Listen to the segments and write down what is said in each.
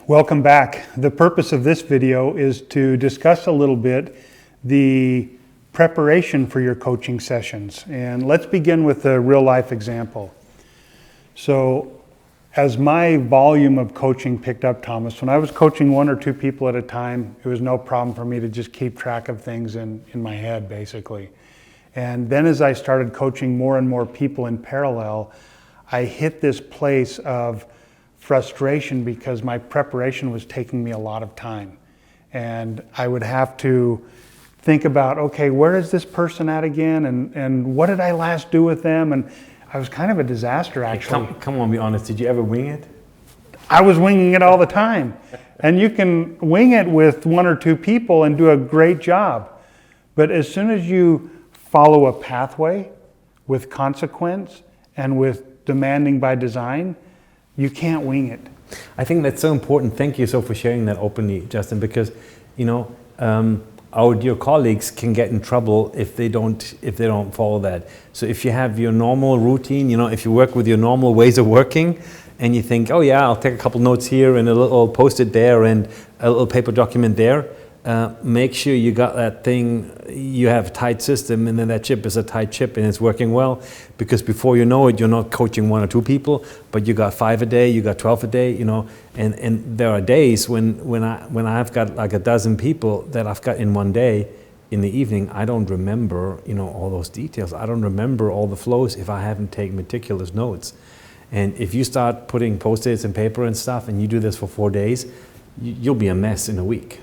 Welcome back. The purpose of this video is to discuss a little bit the preparation for your coaching sessions. And let's begin with a real life example. So as my volume of coaching picked up, Thomas, when I was coaching one or two people at a time, it was no problem for me to just keep track of things in my head, basically. And then as I started coaching more and more people in parallel, I hit this place of frustration because my preparation was taking me a lot of time. And I would have to think about, okay, where is this person at again? And what did I last do with them? And I was kind of a disaster, actually. Come on, be honest. Did you ever wing it? I was winging it all the time. And you can wing it with one or two people and do a great job. But as soon as you follow a pathway with consequence and with demanding by design, you can't wing it. I think that's so important. Thank you so for sharing that openly, Justin, because our dear colleagues can get in trouble if they don't follow that. So if you have your normal routine, if you work with your normal ways of working, and you think, oh yeah, I'll take a couple notes here and a little post-it there and a little paper document there. Make sure you got that thing, you have a tight system, and then that chip is a tight chip and it's working well, because before you know it, you're not coaching one or two people, but you got 5 a day, you got 12 a day, and there are days when I've got like a dozen people that I've got in one day. In the evening, I don't remember, all those details. I don't remember all the flows if I haven't taken meticulous notes. And if you start putting post-its and paper and stuff, and you do this for 4 days, you'll be a mess in a week.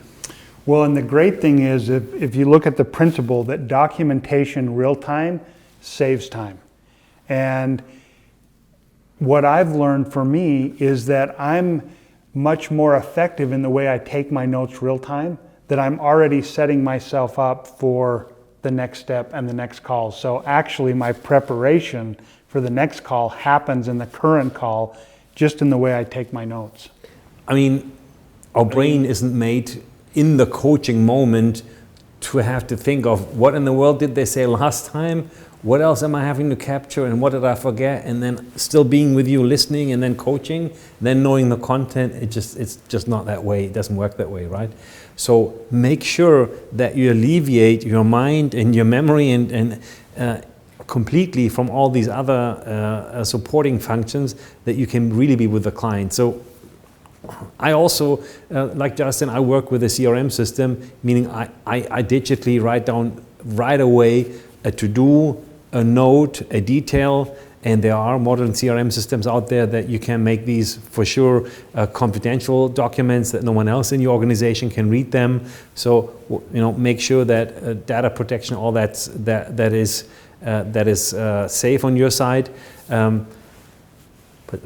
Well, and the great thing is, if you look at the principle that documentation real time saves time. And what I've learned for me is that I'm much more effective in the way I take my notes real time, that I'm already setting myself up for the next step and the next call. So actually my preparation for the next call happens in the current call, just in the way I take my notes. I mean, our brain isn't made in the coaching moment to have to think of what in the world did they say last time, what else am I having to capture, and what did I forget, and then still being with you, listening, and then coaching, then knowing the content. It's just not that way. It doesn't work that way, right? So make sure that you alleviate your mind and your memory and completely from all these other supporting functions, that you can really be with the client. So I also, like Justin, I work with a CRM system, meaning I digitally write down right away a to-do, a note, a detail, and there are modern CRM systems out there that you can make these, for sure, confidential documents that no one else in your organization can read them. So, make sure that data protection, all that is safe on your side.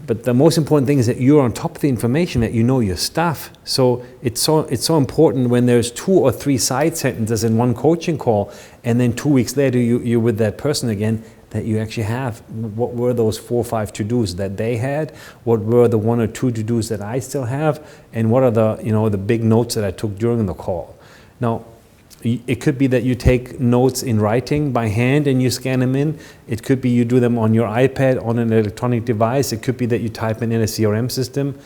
But the most important thing is that you're on top of the information, that you know your stuff. So it's so important when there's 2 or 3 side sentences in one coaching call, and then 2 weeks later you're with that person again, that you actually have what were those 4 or 5 to-dos that they had, what were the 1 or 2 to-dos that I still have, and what are the big notes that I took during the call. Now, it could be that you take notes in writing by hand and you scan them in. It could be you do them on your iPad, on an electronic device. It could be that you type in a CRM system,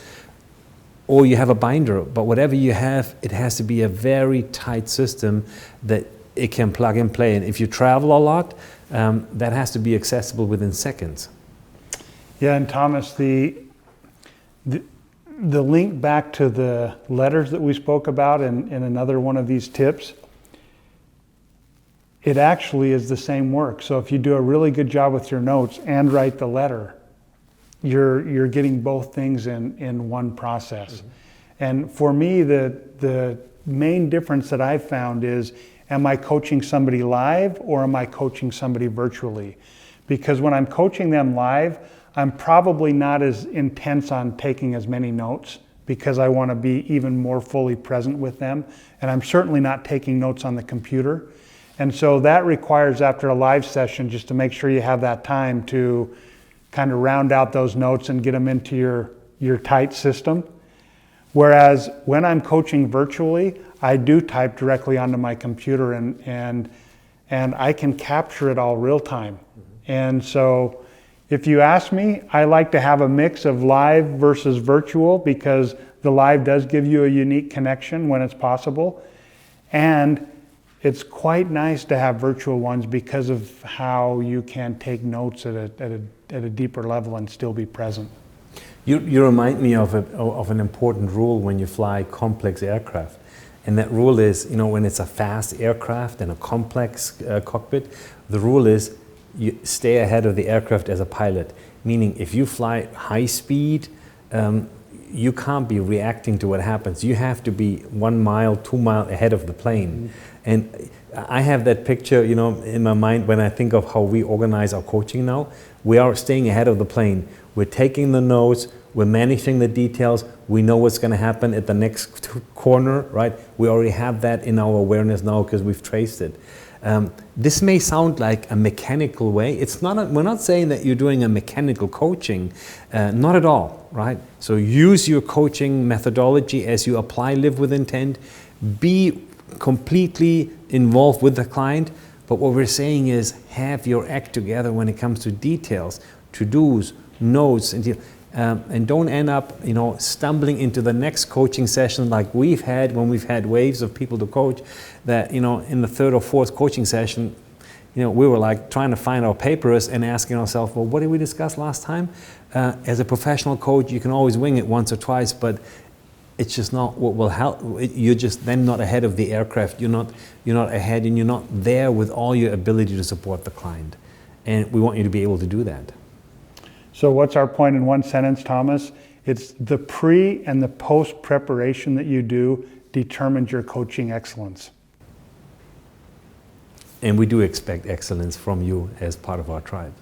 or you have a binder. But whatever you have, it has to be a very tight system that it can plug and play. And if you travel a lot, that has to be accessible within seconds. Yeah, and Thomas, the link back to the letters that we spoke about in another one of these tips, it actually is the same work. So if you do a really good job with your notes and write the letter, you're getting both things in one process. Mm-hmm. And for me, the main difference that I've found is, am I coaching somebody live or am I coaching somebody virtually? Because when I'm coaching them live, I'm probably not as intense on taking as many notes, because I want to be even more fully present with them. And I'm certainly not taking notes on the computer. And so that requires, after a live session, just to make sure you have that time to kind of round out those notes and get them into your tight system. Whereas when I'm coaching virtually, I do type directly onto my computer and I can capture it all real time. Mm-hmm. And so if you ask me, I like to have a mix of live versus virtual, because the live does give you a unique connection when it's possible. And it's quite nice to have virtual ones because of how you can take notes at a deeper level and still be present. You remind me of an important rule when you fly complex aircraft. And that rule is, when it's a fast aircraft and a complex cockpit, the rule is you stay ahead of the aircraft as a pilot. Meaning if you fly high speed, you can't be reacting to what happens. You have to be 1 mile, 2 miles ahead of the plane. And I have that picture, in my mind when I think of how we organize our coaching now. We are staying ahead of the plane. We're taking the notes, we're managing the details, we know what's going to happen at the next corner, right? We already have that in our awareness now because we've traced it. This may sound like a mechanical way. It's not. We're not saying that you're doing a mechanical coaching, not at all, right? So use your coaching methodology as you apply Live with Intent. Be completely involved with the client. But what we're saying is have your act together when it comes to details, to-dos, notes, and don't end up, stumbling into the next coaching session like we've had when we've had waves of people to coach. That in the third or fourth coaching session, we were like trying to find our papers and asking ourselves, well, what did we discuss last time? As a professional coach, you can always wing it once or twice, but it's just not what will help. You're just then not ahead of the aircraft. You're not ahead, and you're not there with all your ability to support the client. And we want you to be able to do that. So what's our point in one sentence, Thomas? It's the pre and the post preparation that you do determines your coaching excellence. And we do expect excellence from you as part of our tribe.